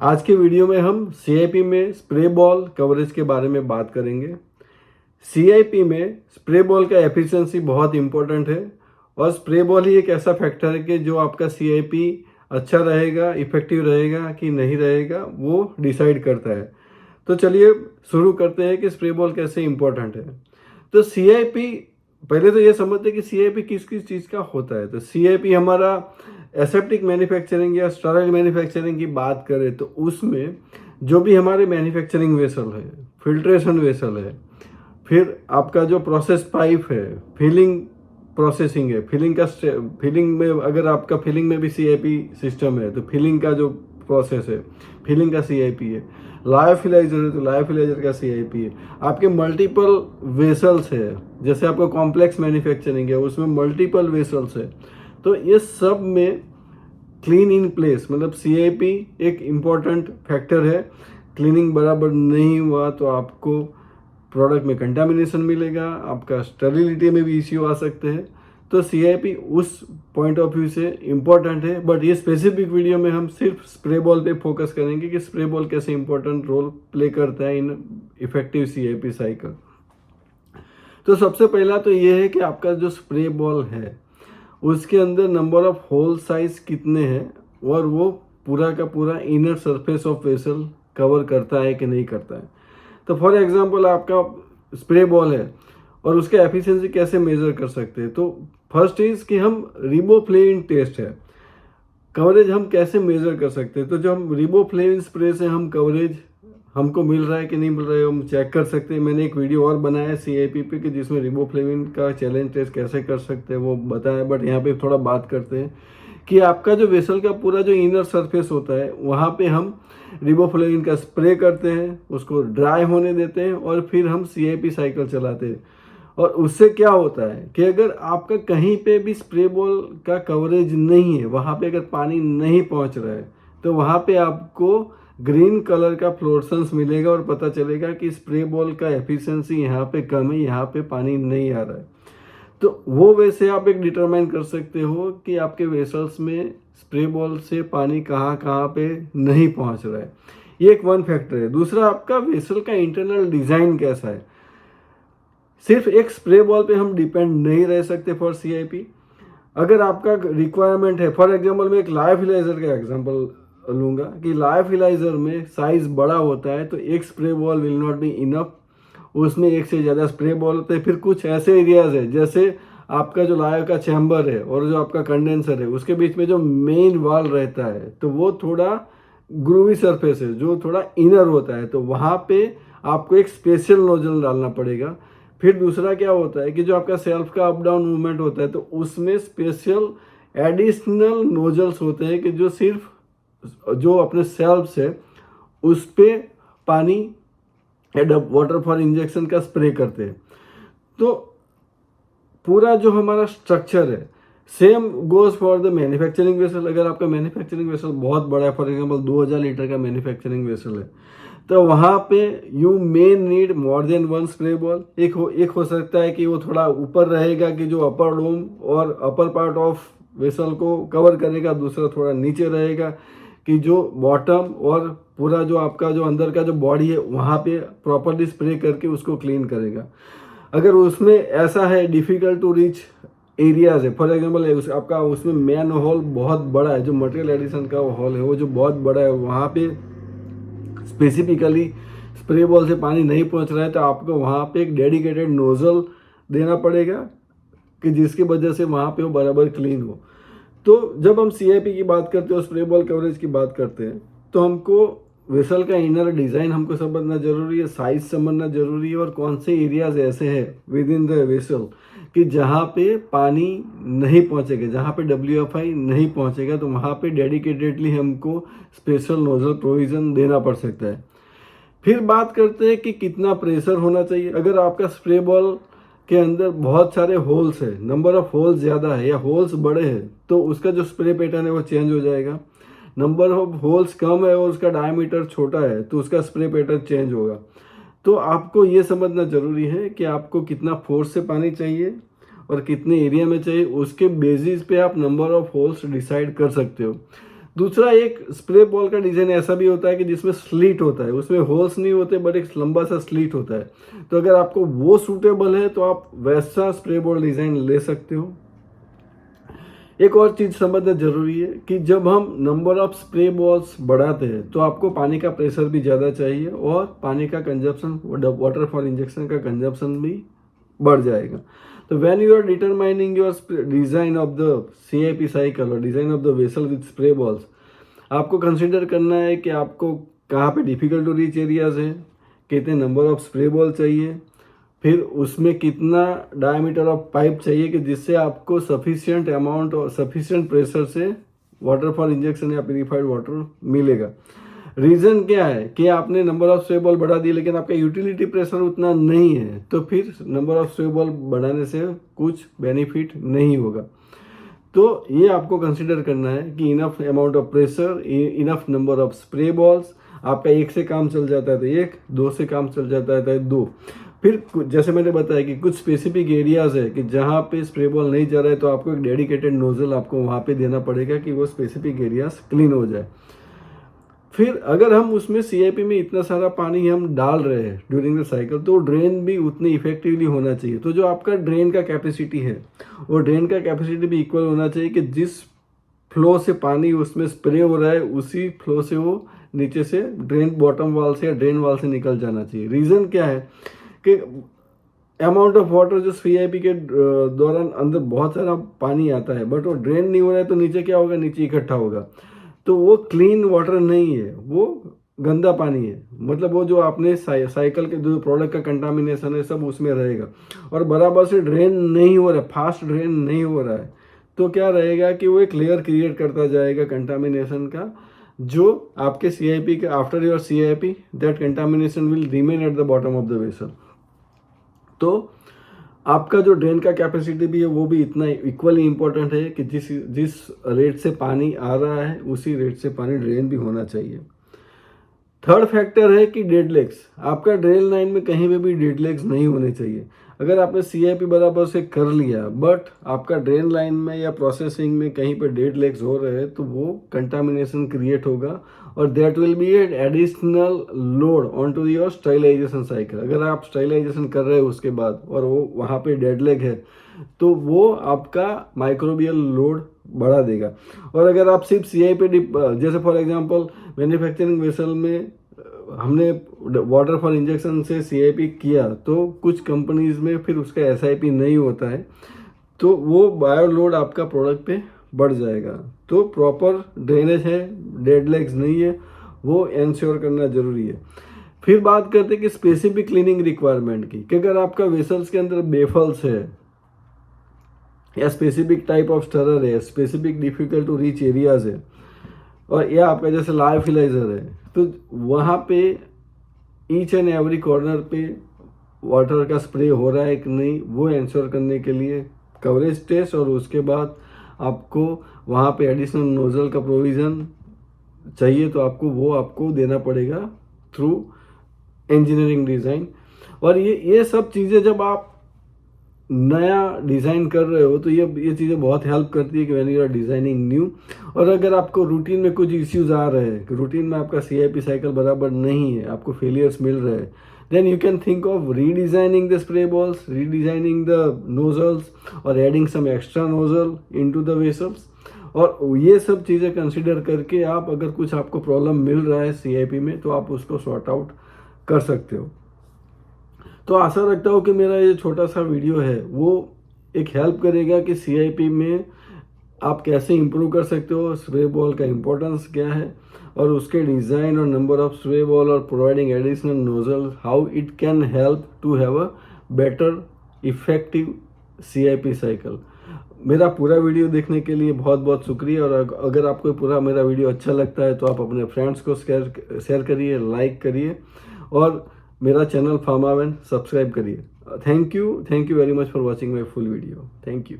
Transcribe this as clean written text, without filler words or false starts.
आज के वीडियो में हम CIP में स्प्रे बॉल कवरेज के बारे में बात करेंगे। CIP में स्प्रे बॉल का एफिशिएंसी बहुत इंपॉर्टेंट है और स्प्रे बॉल ही एक ऐसा फैक्टर है कि जो आपका CIP अच्छा रहेगा, इफेक्टिव रहेगा कि नहीं रहेगा, वो डिसाइड करता है। तो चलिए शुरू करते हैं कि स्प्रे बॉल कैसे इंपॉर्टेंट है। तो CIP पहले तो ये समझते हैं कि CIP किस किस चीज़ का होता है। तो CIP हमारा एसेप्टिक मैन्युफैक्चरिंग या स्टराइल मैन्युफैक्चरिंग की बात करें तो उसमें जो भी हमारे मैन्युफैक्चरिंग वेसल है, फिल्ट्रेशन वेसल है, फिर आपका जो प्रोसेस पाइप है, फिलिंग प्रोसेसिंग है, फिलिंग में अगर आपका फिलिंग में भी CIP सिस्टम है तो फिलिंग का जो प्रोसेस है, फिलिंग का CIP है। लायोफिलाइजर है तो लायोफिलाइजर का CIP है। आपके मल्टीपल वेसल्स है, जैसे आपका कॉम्प्लेक्स मैन्युफैक्चरिंग है उसमें मल्टीपल वेसल्स है। तो ये सब में क्लीन इन प्लेस मतलब CIP एक इम्पॉर्टेंट फैक्टर है। क्लीनिंग बराबर नहीं हुआ तो आपको प्रोडक्ट में कंटामिनेशन मिलेगा, आपका स्टेरिलिटी में भी इश्यू आ सकते हैं। तो CIP उस पॉइंट ऑफ व्यू से इम्पॉर्टेंट है, बट ये स्पेसिफिक वीडियो में हम सिर्फ स्प्रे बॉल पे फोकस करेंगे कि स्प्रे बॉल कैसे इम्पोर्टेंट रोल प्ले करता है इन इफेक्टिव CIP साइकिल। तो सबसे पहला तो ये है कि आपका जो स्प्रे बॉल है उसके अंदर नंबर ऑफ होल साइज कितने हैं और वो पूरा का पूरा inner surface of vessel cover करता है कि नहीं करता है। तो फॉर एग्जांपल आपका स्प्रे बॉल है और उसका एफिशिएंसी कैसे मेजर कर सकते हैं। तो फर्स्ट इज कि हम रिबोफ्लेविन टेस्ट है, कवरेज हम कैसे मेजर कर सकते हैं। तो जो हम रिबोफ्लेविन स्प्रे से हम कवरेज हमको मिल रहा है कि नहीं मिल रहा है हम चेक कर सकते हैं। मैंने एक वीडियो और बनाया है CIP पे कि जिसमें रिबोफ्लेविन का चैलेंज टेस्ट कैसे कर सकते हैं वो बताया, बट यहाँ पे थोड़ा बात करते हैं कि आपका जो वेसल का पूरा जो इनर सरफेस होता है वहाँ पे हम रिबोफ्लेविन का स्प्रे करते हैं, उसको ड्राई होने देते हैं और फिर हम CIP साइकिल चलाते हैं। और उससे क्या होता है कि अगर आपका कहीं पे भी स्प्रे बॉल का कवरेज नहीं है, वहाँ पे अगर पानी नहीं पहुँच रहा है तो वहाँ पे आपको ग्रीन कलर का फ्लोरेसेंस मिलेगा और पता चलेगा कि स्प्रे बॉल का एफिशिएंसी यहाँ पे कम है, यहाँ पे पानी नहीं आ रहा है। तो वो वैसे आप एक डिटरमाइन कर सकते हो कि आपके वेसल्स में स्प्रे बॉल से पानी कहाँ कहाँ पे नहीं पहुँच रहा है। ये एक वन फैक्टर है। दूसरा आपका वेसल का इंटरनल डिज़ाइन कैसा है। सिर्फ एक स्प्रे बॉल पे हम डिपेंड नहीं रह सकते फॉर CIP। अगर आपका रिक्वायरमेंट है, फॉर एग्जांपल मैं एक लायोफिलाइजर का एग्जांपल लूँगा कि लायोफिलाइजर में साइज़ बड़ा होता है तो एक spray ball will not be enough, उसमें एक से ज़्यादा स्प्रे बॉल होते हैं। फिर कुछ ऐसे एरियाज है जैसे आपका जो लायो का चैम्बर है और जो आपका कंडेंसर है उसके बीच में जो मेन वाल रहता है तो वो थोड़ा ग्रूवी सरफेस है जो थोड़ा इनर होता है, तो वहाँ पे आपको एक स्पेशल नोजल डालना पड़ेगा। फिर दूसरा क्या होता है कि जो आपका सेल्फ का अप डाउन मूवमेंट होता है तो उसमें स्पेशल एडिशनल नोजल्स होते हैं कि जो सिर्फ जो अपने सेल्फ से उस पर पानी वाटर फॉर इंजेक्शन का स्प्रे करते हैं। तो पूरा जो हमारा स्ट्रक्चर है same goes for the manufacturing vessel. अगर आपका मैन्युफैक्चरिंग वेसल बहुत बड़ा है, फॉर एग्जांपल 2000 लीटर का मैन्युफैक्चरिंग वेसल है, तो वहाँ पे you may need more than one spray ball. एक हो सकता है कि वो थोड़ा ऊपर रहेगा कि जो अपर डोम और अपर पार्ट ऑफ वेसल को कवर करेगा, दूसरा थोड़ा नीचे रहेगा कि जो बॉटम और पूरा जो आपका जो अंदर का जो बॉडी है वहाँ पे प्रॉपरली स्प्रे करके उसको क्लीन करेगा। अगर उसमें ऐसा है डिफ़िकल्ट टू रीच एरियाज है, फॉर एग्जांपल आपका उसमें मैन हॉल बहुत बड़ा है, जो मटेरियल एडिशन का हॉल है वो जो बहुत बड़ा है, वहाँ पे स्पेसिफिकली स्प्रे बॉल से पानी नहीं पहुँच रहा है तो आपको वहाँ पे एक डेडिकेटेड नोज़ल देना पड़ेगा कि जिसकी वजह से वहाँ पे वो बराबर क्लीन हो। तो जब हम CIP की बात करते हैं और स्प्रे बॉल कवरेज की बात करते हैं तो हमको वेसल का इनर डिज़ाइन हमको समझना जरूरी है, साइज समझना जरूरी है और कौन से एरियाज ऐसे हैं विद इन द वेसल कि जहाँ पे पानी नहीं पहुँचेगा, जहाँ पे WFI नहीं पहुँचेगा तो वहाँ पे डेडिकेटेडली हमको स्पेशल नोजल प्रोविज़न देना पड़ सकता है। फिर बात करते हैं कि कितना प्रेशर होना चाहिए। अगर आपका स्प्रे बॉल के अंदर बहुत सारे होल्स है, नंबर ऑफ होल्स ज़्यादा है या होल्स बड़े हैं तो उसका जो स्प्रे पैटर्न है वो चेंज हो जाएगा। नंबर ऑफ होल्स कम है और उसका डायमीटर छोटा है तो उसका स्प्रे पैटर्न चेंज होगा। तो आपको ये समझना ज़रूरी है कि आपको कितना फोर्स से पानी चाहिए और कितने एरिया में चाहिए, उसके बेसिस पे आप नंबर ऑफ होल्स डिसाइड कर सकते हो। दूसरा, एक स्प्रे बॉल का डिज़ाइन ऐसा भी होता है कि जिसमें स्लीट होता है, उसमें होल्स नहीं होते बट एक लंबा सा स्लीट होता है। तो अगर आपको वो सूटेबल है तो आप वैसा स्प्रे बॉल डिज़ाइन ले सकते हो। एक और चीज़ समझना ज़रूरी है कि जब हम नंबर ऑफ स्प्रे बॉल्स बढ़ाते हैं तो आपको पानी का प्रेशर भी ज़्यादा चाहिए और पानी का कंजप्शन, वाटर फॉर इंजेक्शन का कंजप्शन भी बढ़ जाएगा। तो when you are determining your design of the CIP cycle और design of the vessel with spray balls, आपको कंसिडर करना है कि आपको कहाँ पे डिफ़िकल्ट टू रीच एरियाज है, कितने नंबर ऑफ स्प्रे बॉल चाहिए, फिर उसमें कितना डायमीटर ऑफ पाइप चाहिए कि जिससे आपको सफिशिएंट अमाउंट और सफिशिएंट प्रेशर से वाटर फॉर इंजेक्शन या प्यूरिफाइड वाटर मिलेगा। रीज़न क्या है कि आपने नंबर ऑफ स्प्रे बॉल बढ़ा दिए लेकिन आपका यूटिलिटी प्रेशर उतना नहीं है, तो फिर नंबर ऑफ स्प्रे बॉल बढ़ाने से कुछ बेनिफिट नहीं होगा। तो ये आपको कंसिडर करना है कि enough amount of pressure, enough number of spray balls. आपका एक से काम चल जाता है तो एक, दो से काम चल जाता है तो दो। फिर जैसे मैंने बताया कि कुछ स्पेसिफिक एरियाज है कि जहाँ पे स्प्रे बॉल नहीं जा रहा है तो आपको एक डेडिकेटेड नोजल आपको वहाँ पे देना पड़ेगा कि वो स्पेसिफिक एरियाज क्लीन हो जाए। फिर अगर हम उसमें CIP में इतना सारा पानी हम डाल रहे हैं ड्यूरिंग द साइकिल तो ड्रेन भी उतनी इफेक्टिवली होना चाहिए। तो जो आपका ड्रेन का कैपेसिटी है वो ड्रेन का कैपेसिटी भी इक्वल होना चाहिए कि जिस फ्लो से पानी उसमें स्प्रे हो रहा है उसी फ्लो से वो नीचे से ड्रेन बॉटम वाल से या ड्रेन वाल से निकल जाना चाहिए। रीज़न क्या है कि अमाउंट ऑफ वाटर जो CIP के दौरान अंदर बहुत सारा पानी आता है बट वो ड्रेन नहीं हो रहा है तो नीचे क्या होगा, नीचे इकट्ठा होगा, तो वो क्लीन वाटर नहीं है, वो गंदा पानी है। मतलब वो जो आपने साइकिल के जो प्रोडक्ट का कंटामिनेशन है सब उसमें रहेगा और बराबर से ड्रेन नहीं हो रहा है, फास्ट ड्रेन नहीं हो रहा है, तो क्या रहेगा कि वो एक लेयर क्रिएट करता जाएगा कंटामिनेशन का, जो आपके CIP के after your CIP that contamination will remain at the bottom of the vessel. तो आपका जो ड्रेन का कैपेसिटी भी है वो भी इतना इक्वली इम्पोर्टेंट है कि जिस रेट से पानी आ रहा है उसी रेट से पानी ड्रेन भी होना चाहिए। थर्ड फैक्टर है कि डेड लेग्स। आपका ड्रेन लाइन में कहीं पे भी डेड लेग्स नहीं होने चाहिए। अगर आपने CIP बराबर से कर लिया बट आपका ड्रेन लाइन में या प्रोसेसिंग में कहीं पे डेड लेग्स हो रहे हैं तो वो कंटामिनेशन क्रिएट होगा और that will be an additional load on to your sterilization cycle. अगर आप स्टरलाइजेशन कर रहे हो उसके बाद और वो वहाँ पे डेड लेग है तो वो आपका माइक्रोबियल लोड बढ़ा देगा। और अगर आप सिर्फ CIP जैसे फॉर एग्जांपल मैन्युफैक्चरिंग वेसल में हमने वाटर फॉर इंजेक्शन से CIP किया तो कुछ कंपनीज में फिर उसका SIP नहीं होता है तो वो बायो लोड आपका प्रोडक्ट पे बढ़ जाएगा। तो प्रॉपर ड्रेनेज है, डेड लेग्स नहीं है, वो इंश्योर करना ज़रूरी है। फिर बात करते हैं कि स्पेसिफिक क्लीनिंग रिक्वायरमेंट की, कि अगर आपका वेसल्स के अंदर बेफल्स है या स्पेसिफिक टाइप ऑफ स्टरर है, specific difficult to reach areas है और या आपका जैसे लायोफिलाइजर है, तो वहाँ पे ईच एंड एवरी कॉर्नर पे वाटर का स्प्रे हो रहा है कि नहीं वो इंश्योर करने के लिए कवरेज टेस्ट और उसके बाद आपको वहाँ पे एडिशनल नोजल का प्रोविज़न चाहिए तो आपको देना पड़ेगा थ्रू इंजीनियरिंग डिज़ाइन। और ये सब चीज़ें जब आप नया डिज़ाइन कर रहे हो तो ये चीज़ें बहुत हेल्प करती है कि when you are designing new. और अगर आपको रूटीन में कुछ इश्यूज आ रहे हैं कि रूटीन में आपका CIP साइकिल बराबर नहीं है, आपको फेलियर्स मिल रहे हैं, then you can think of redesigning the spray balls, redesigning the nozzles और adding some extra nozzle into the vessels। और ये सब चीज़ें कंसिडर करके आप अगर कुछ आपको प्रॉब्लम मिल रहा है CIP में तो आप उसको सॉर्ट आउट कर सकते हो। तो आशा रखता हूँ कि मेरा ये छोटा सा वीडियो है वो एक हेल्प करेगा कि CIP में आप कैसे इम्प्रूव कर सकते हो, स्प्रे बॉल का इम्पोर्टेंस क्या है और उसके डिज़ाइन और नंबर ऑफ स्प्रे बॉल और providing additional nozzle, how it can help to have a better effective CIP cycle. मेरा पूरा वीडियो देखने के लिए बहुत बहुत शुक्रिया। और अगर आपको पूरा मेरा वीडियो अच्छा लगता है तो आप अपने फ्रेंड्स को शेयर करिए, लाइक करिए और मेरा चैनल फार्मावेन सब्सक्राइब करिए। Thank you very much for watching my full video. Thank you.